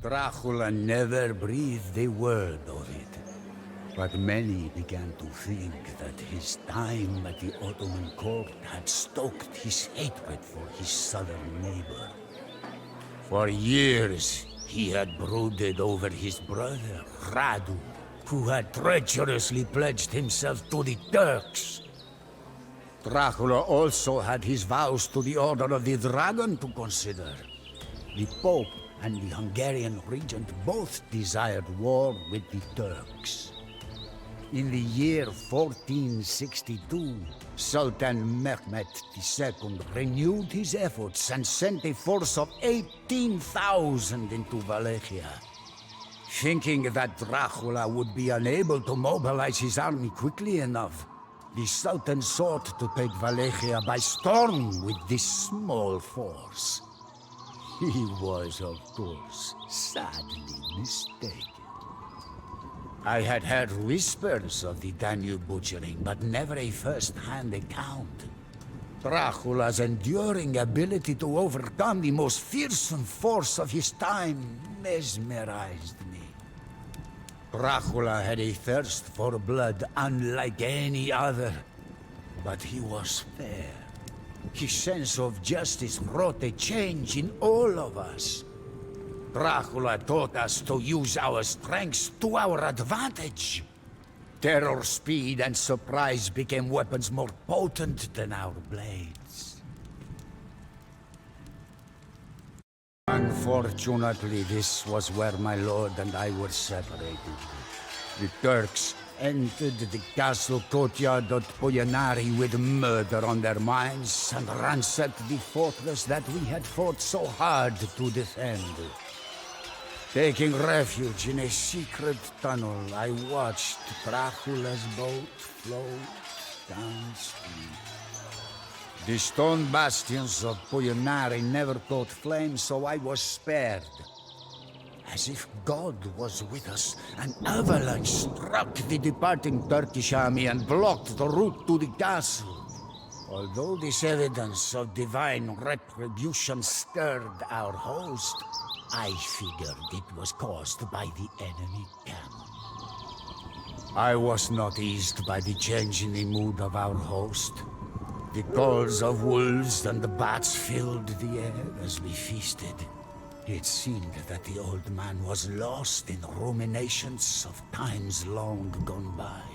Dracula never breathed a word of it. But many began to think that his time at the Ottoman court had stoked his hatred for his southern neighbor. For years, he had brooded over his brother, Radu, who had treacherously pledged himself to the Turks. Dracula also had his vows to the Order of the Dragon to consider. The Pope and the Hungarian regent both desired war with the Turks. In the year 1462, Sultan Mehmed II renewed his efforts and sent a force of 18,000 into Wallachia. Thinking that Dracula would be unable to mobilize his army quickly enough, the Sultan sought to take Wallachia by storm with this small force. He was, of course, sadly mistaken. I had heard whispers of the Danube butchering, but never a first-hand account. Dracula's enduring ability to overcome the most fearsome force of his time mesmerized me. Dracula had a thirst for blood unlike any other, but he was fair. His sense of justice wrought a change in all of us. Dracula taught us to use our strengths to our advantage. Terror, speed, and surprise became weapons more potent than our blades. Unfortunately, this was where my lord and I were separated. The Turks entered the castle courtyard at Poyanari with murder on their minds and ransacked the fortress that we had fought so hard to defend. Taking refuge in a secret tunnel, I watched Dracula's boat float downstream. The stone bastions of Poyanari never caught flame, so I was spared. As if God was with us, an avalanche struck the departing Turkish army and blocked the route to the castle. Although this evidence of divine retribution stirred our host, I figured it was caused by the enemy camp. I was not eased by the change in the mood of our host. The calls of wolves and the bats filled the air as we feasted. It seemed that the old man was lost in ruminations of times long gone by.